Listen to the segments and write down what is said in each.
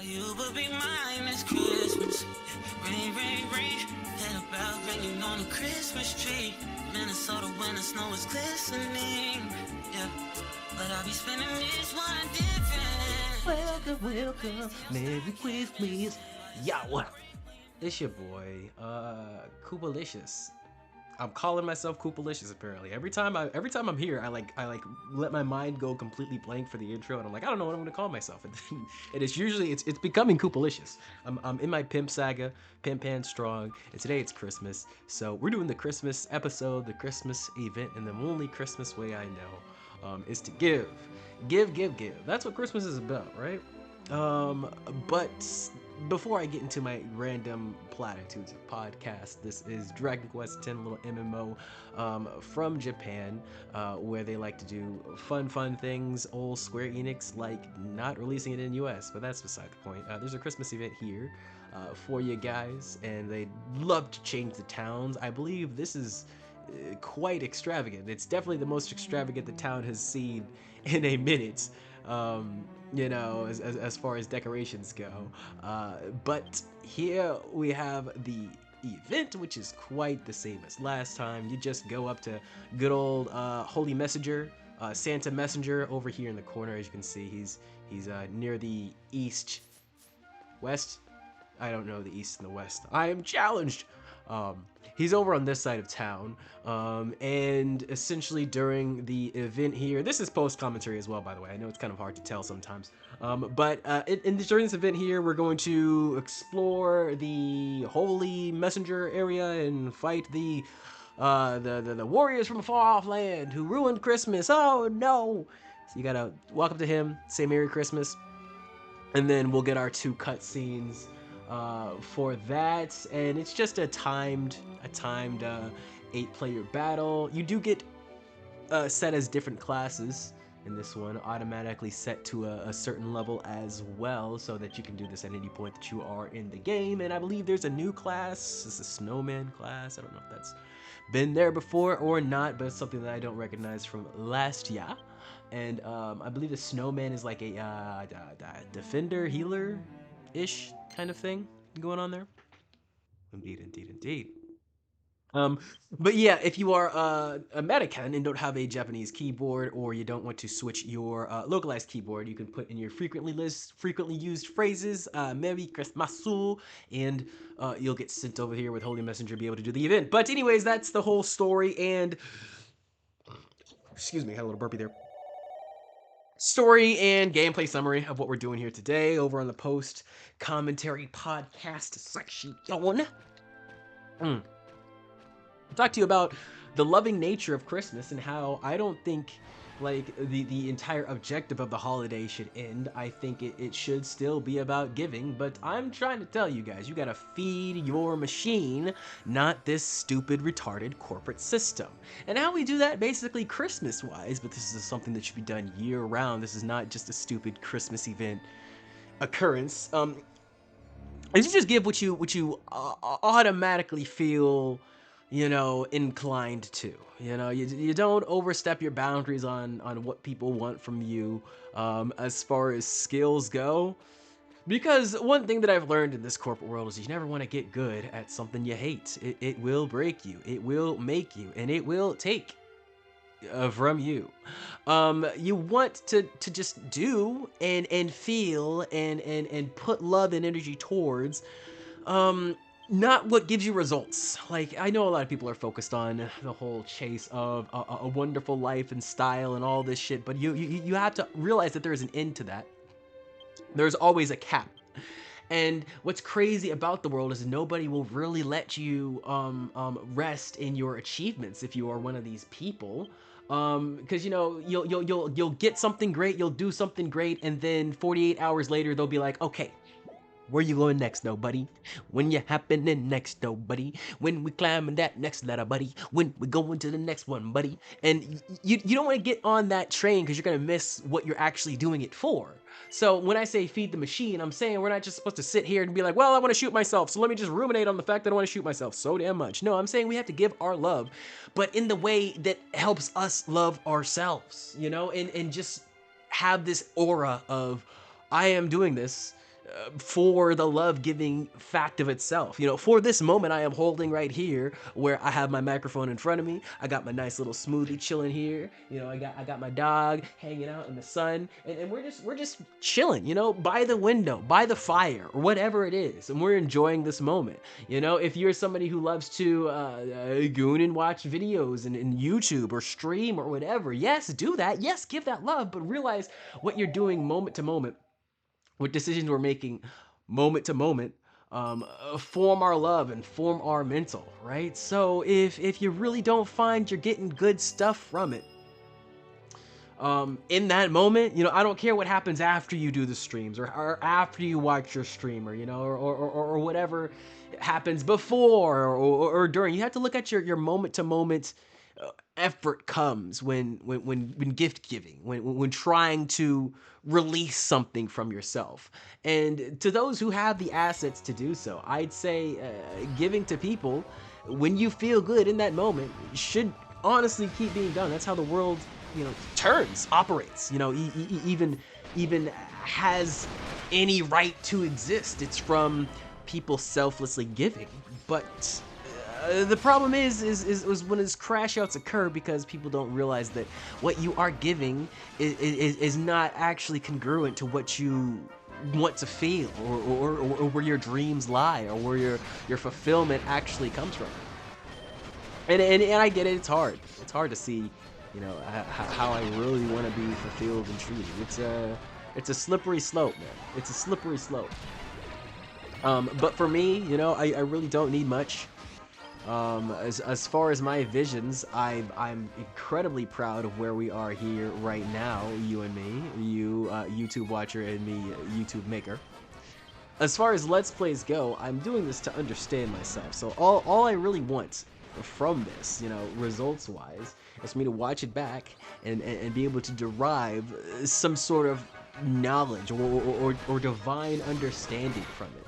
you will be mine this Christmas. Rain, rain, rain. Head about ringing on a Christmas tree. Minnesota when the snow is glistening. Yeah, but I'll be spending this one different. Welcome, welcome, Merry Christmas. Yo, it's your boy, Koopalicious. I'm calling myself Koopalicious apparently. Every time I'm here, I let my mind go completely blank for the intro, and I'm like, I don't know what I'm gonna call myself. And it's usually it's becoming Koopalicious. I'm in my pimp saga, pimp pan strong, and today it's Christmas, so we're doing the Christmas episode, the Christmas event, and the only Christmas way I know is to give. Give. That's what Christmas is about, right? But before I get into my random platitudes of podcast, this is Dragon Quest X, little MMO from Japan, where they like to do fun things. Old Square Enix like not releasing it in US, but that's beside the point. There's a Christmas event here for you guys, and they love to change the towns. I believe this is quite extravagant. It's definitely the most extravagant the town has seen in a minute. As far as decorations go. But here we have the event, which is quite the same as last time. You just go up to good old Holy Messenger, Santa Messenger over here in the corner. As you can see, he's near the west. I don't know the east and the west. I am challenged. He's over on this side of town, and essentially during the event here, this is post commentary as well, by the way. I know it's kind of hard to tell sometimes, but during this event here, we're going to explore the Holy Messenger area and fight the warriors from a far off land who ruined Christmas. Oh no! So you gotta walk up to him, say Merry Christmas, and then we'll get our 2 cutscenes for that, and it's just a timed 8-player battle. You do get set as different classes in this one, automatically set to a certain level as well, so that you can do this at any point that you are in the game. And I believe there's a new class. It's a snowman class. I don't know if that's been there before or not, but it's something that I don't recognize from last year. And I believe the snowman is like a defender, healer ish kind of thing going on there. Indeed. But yeah, if you are American and don't have a Japanese keyboard, or you don't want to switch your localized keyboard, you can put in your frequently used phrases, Merry Christmas, and you'll get sent over here with Holy Messenger to be able to do the event. But anyways, that's the whole story, and excuse me, I had a little burpee there. Story and gameplay summary of what we're doing here today over on the post commentary podcast section. Talk to you about the loving nature of Christmas and how I don't think like the entire objective of the holiday should end. I think it should still be about giving, but I'm trying to tell you guys, you gotta feed your machine, not this stupid, retarded corporate system. And how we do that basically Christmas-wise, but this is something that should be done year-round. This is not just a stupid Christmas event occurrence. Is you just give what you automatically feel, inclined to. You don't overstep your boundaries on what people want from you as far as skills go. Because one thing that I've learned in this corporate world is you never want to get good at something you hate. It will break you, it will make you, and it will take from you. You want to just do and feel and put love and energy towards not what gives you results. Like, I know a lot of people are focused on the whole chase of a wonderful life and style and all this shit, but you have to realize that there is an end to that. There's always a cap. And what's crazy about the world is nobody will really let you rest in your achievements if you are one of these people. Because you'll get something great, you'll do something great, and then 48 hours later they'll be like, okay, where you going next, though, buddy? When you happening next, though, buddy? When we climbing that next ladder, buddy? When we going to the next one, buddy? And you don't want to get on that train because you're going to miss what you're actually doing it for. So when I say feed the machine, I'm saying we're not just supposed to sit here and be like, well, I want to shoot myself, so let me just ruminate on the fact that I want to shoot myself so damn much. No, I'm saying we have to give our love, but in the way that helps us love ourselves, and just have this aura of, I am doing this for the love giving fact of itself. You know, for this moment I am holding right here, where I have my microphone in front of me, I got my nice little smoothie chilling here, you know, I got my dog hanging out in the sun, and we're just chilling, you know, by the window, by the fire, or whatever it is, and we're enjoying this moment. You know, if you're somebody who loves to goon and watch videos and YouTube or stream or whatever, yes, do that, yes, give that love, but realize what you're doing moment to moment, what decisions we're making moment to moment, form our love and form our mental, right? So if you really don't find you're getting good stuff from it, in that moment, you know, I don't care what happens after you do the streams, or after you watch your streamer, you know, or whatever happens before or during. You have to look at your moment to moment effort comes when gift giving, when trying to release something from yourself. And to those who have the assets to do so, I'd say giving to people when you feel good in that moment should honestly keep being done. That's how the world, you know, turns, operates, you know, even has any right to exist. It's from people selflessly giving. But the problem is when his crash outs occur, because people don't realize that what you are giving is not actually congruent to what you want to feel, or where your dreams lie, or where your fulfillment actually comes from. And I get it, it's hard to see, you know, how I really want to be fulfilled and treated. It's a slippery slope, man. It's a slippery slope. But for me, you know, I really don't need much. As far as my visions, I'm incredibly proud of where we are here right now, you and me, you YouTube watcher and me YouTube maker. As far as Let's Plays go, I'm doing this to understand myself. So all I really want from this, you know, results wise, is for me to watch it back and be able to derive some sort of knowledge or divine understanding from it.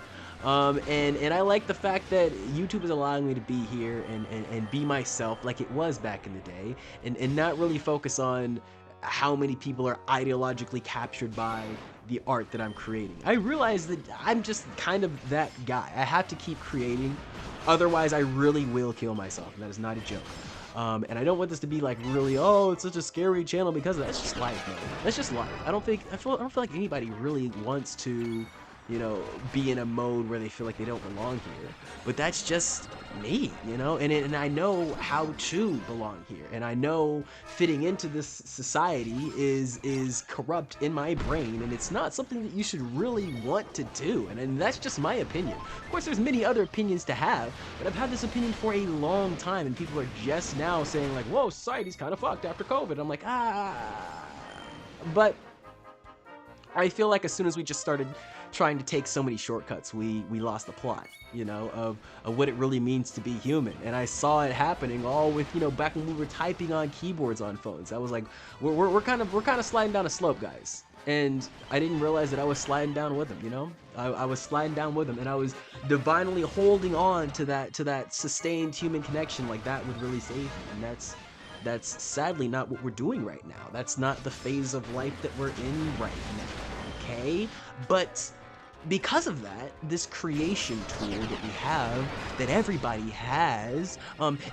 And I like the fact that YouTube is allowing me to be here and be myself like it was back in the day, and not really focus on how many people are ideologically captured by the art that I'm creating. I realize that I'm just kind of that guy. I have to keep creating, otherwise I really will kill myself, and that is not a joke. And I don't want this to be like really, oh, it's such a scary channel because of that. That's just life, man. That's just life. I don't feel like anybody really wants to, you know, be in a mode where they feel like they don't belong here. But that's just me, you know, and I know how to belong here, and I know fitting into this society is corrupt in my brain, and it's not something that you should really want to do, and that's just my opinion. Of course, there's many other opinions to have, but I've had this opinion for a long time, and people are just now saying like, whoa, society's kind of fucked after COVID. I'm like, but I feel like as soon as we just started trying to take so many shortcuts, we lost the plot, you know, of what it really means to be human. And I saw it happening all with, you know, back when we were typing on keyboards on phones. I was like, we're kind of sliding down a slope, guys. And I didn't realize that I was sliding down with them, you know. I was sliding down with them, and I was divinely holding on to that sustained human connection. Like that would really save me, and that's sadly not what we're doing right now. That's not the phase of life that we're in right now, okay? But because of that, this creation tool that we have, that everybody has,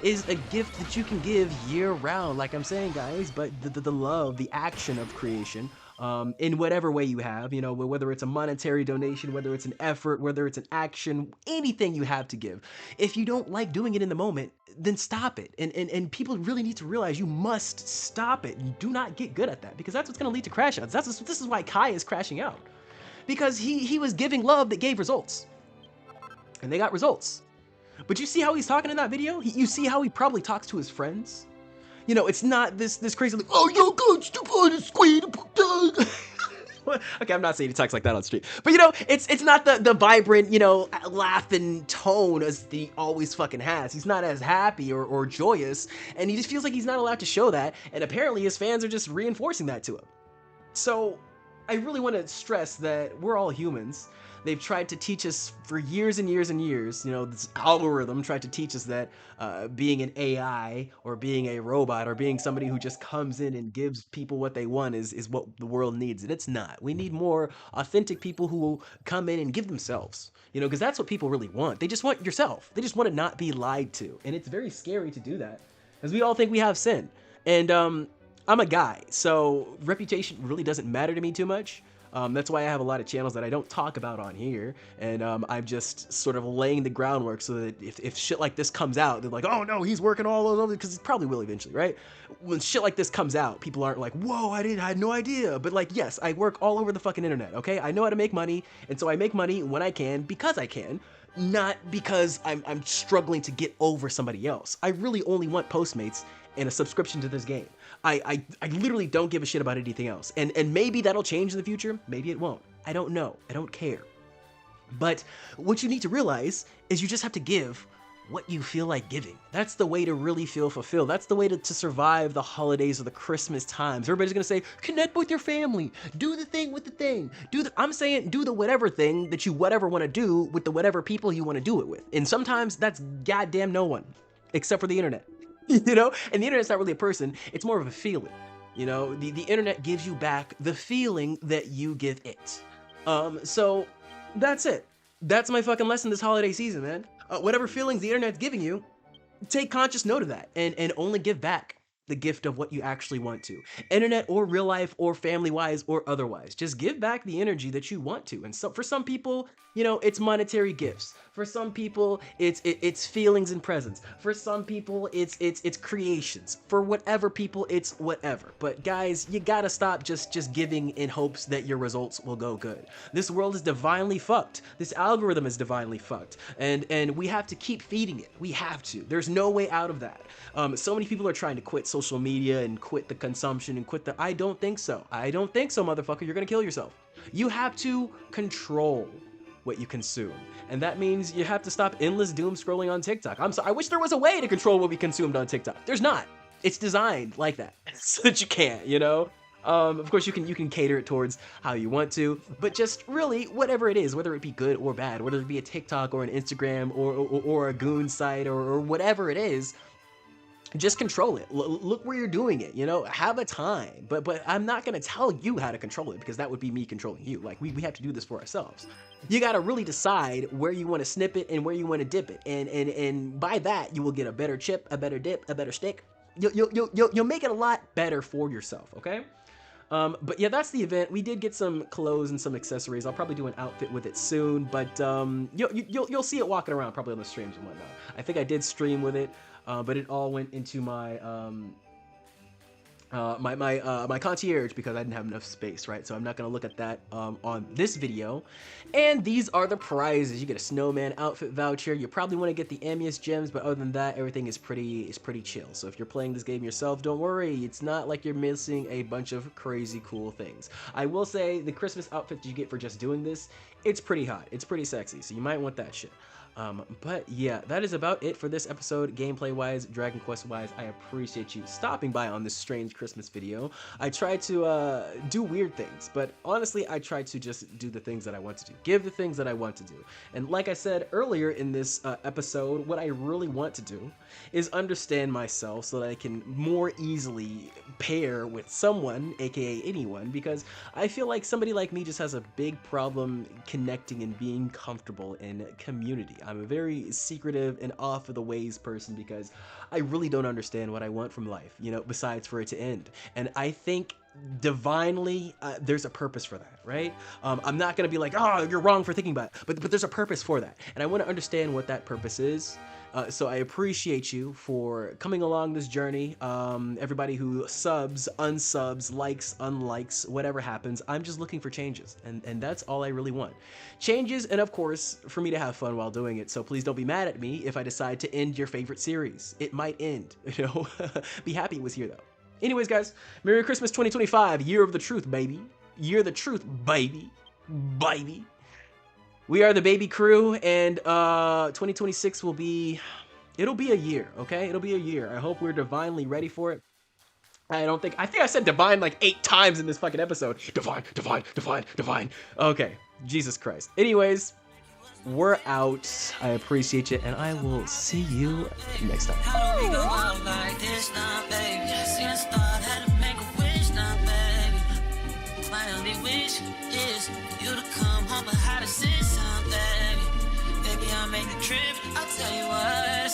is a gift that you can give year-round, like I'm saying, guys. But the love, the action of creation, in whatever way you have, you know, whether it's a monetary donation, whether it's an effort, whether it's an action, anything you have to give. If you don't like doing it in the moment, then stop it. And people really need to realize you must stop it. You do not get good at that, because that's what's going to lead to crash outs. This is why Kai is crashing out. Because he was giving love that gave results. And they got results. But you see how he's talking in that video? You see how he probably talks to his friends? You know, it's not this crazy like, oh, yo, coach, the squid. Okay, I'm not saying he talks like that on street. But, you know, it's not the vibrant, you know, laughing tone as he always fucking has. He's not as happy or joyous. And he just feels like he's not allowed to show that. And apparently his fans are just reinforcing that to him. So I really want to stress that we're all humans, They've tried to teach us for years and years and years. You know, this algorithm tried to teach us that being an AI or being a robot or being somebody who just comes in and gives people what they want is what the world needs. And it's not. We need more authentic people who will come in and give themselves, you know, because that's what people really want. They just want yourself. They just want to not be lied to. And it's very scary to do that, because we all think we have sin. And I'm a guy, so reputation really doesn't matter to me too much. That's why I have a lot of channels that I don't talk about on here, and I'm just sort of laying the groundwork so that if shit like this comes out, they're like, oh no, he's working all those over, because it probably will eventually, right? When shit like this comes out, people aren't like, whoa, I had no idea. But like, yes, I work all over the fucking internet, okay? I know how to make money, and so I make money when I can, because I can, not because I'm struggling to get over somebody else. I really only want Postmates and a subscription to this game. I literally don't give a shit about anything else. And maybe that'll change in the future. Maybe it won't. I don't know. I don't care. But what you need to realize is you just have to give what you feel like giving. That's the way to really feel fulfilled. That's the way to survive the holidays or the Christmas times. Everybody's gonna say, connect with your family, do the thing with the thing. I'm saying do the whatever thing that you whatever wanna do with the whatever people you wanna do it with. And sometimes that's goddamn no one, except for the internet. You know, and the internet's not really a person, it's more of a feeling. You know, the internet gives you back the feeling that you give it. So that's it. That's my fucking lesson this holiday season, man. Whatever feelings the internet's giving you, take conscious note of that and only give back the gift of what you actually want to. Internet or real life or family-wise or otherwise. Just give back the energy that you want to. And so for some people, you know, it's monetary gifts. For some people, it's feelings and presents. For some people, it's creations. For whatever people, it's whatever. But guys, you gotta stop just giving in hopes that your results will go good. This world is divinely fucked. This algorithm is divinely fucked. And we have to keep feeding it. We have to. There's no way out of that. So many people are trying to quit social media and quit the consumption and quit the... I don't think so. I don't think so, motherfucker. You're gonna kill yourself. You have to control what you consume. And that means you have to stop endless doom scrolling on TikTok. I'm sorry, I wish there was a way to control what we consumed on TikTok. There's not. It's designed like that, so that you can't, you know? Of course, you can cater it towards how you want to, but just really, whatever it is, whether it be good or bad, whether it be a TikTok or an Instagram or a goon site or whatever it is, just control it. Look where you're doing it, you know, have a time, but I'm not going to tell you how to control it, because that would be me controlling you. Like we have to do this for ourselves. You got to really decide where you want to snip it and where you want to dip it. And by that, you will get a better chip, a better dip, a better stick. You'll make it a lot better for yourself. Okay. But yeah, that's the event. We did get some clothes and some accessories. I'll probably do an outfit with it soon, but you'll see it walking around probably on the streams and whatnot. I think I did stream with it. But it all went into my my concierge, because I didn't have enough space, right? So I'm not gonna look at that on this video. And these are the prizes. You get a snowman outfit voucher. You probably want to get the Amius gems, but other than that, everything is pretty chill. So if you're playing this game yourself, don't worry. It's not like you're missing a bunch of crazy cool things. I will say the Christmas outfit you get for just doing this, it's pretty hot. It's pretty sexy. So you might want that shit. But yeah, that is about it for this episode, gameplay wise, Dragon Quest wise. I appreciate you stopping by on this strange Christmas video. I try to do weird things, but honestly, I try to just do the things that I want to do, give the things that I want to do. And like I said earlier in this episode, what I really want to do is understand myself so that I can more easily pair with someone, aka anyone, because I feel like somebody like me just has a big problem connecting and being comfortable in community. I'm a very secretive and off of the ways person, because I really don't understand what I want from life, you know, besides for it to end. And I think divinely there's a purpose for that, right? I'm not gonna be like, oh, you're wrong for thinking about it, but there's a purpose for that, and I want to understand what that purpose is. So I appreciate you for coming along this journey. Everybody who subs, unsubs, likes, unlikes, whatever happens, I'm just looking for changes, and that's all I really want. Changes, and of course, for me to have fun while doing it, so please don't be mad at me if I decide to end your favorite series. It might end, you know? Be happy it was here, though. Anyways, guys, Merry Christmas 2025, Year of the Truth, baby. Year of the Truth, baby. Baby. We are the baby crew, and 2026 will be, it'll be a year, okay? It'll be a year. I hope we're divinely ready for it. I think I said divine like 8 times in this fucking episode. Divine, divine, divine, divine. Okay, Jesus Christ. Anyways, we're out. I appreciate you, and I will see you next time. How do we go out like this now, baby? See the start, had to make a wish now, baby. My only wish is you to come home, but how to sit down, baby. Baby, I'll make the trip. I'll tell you what,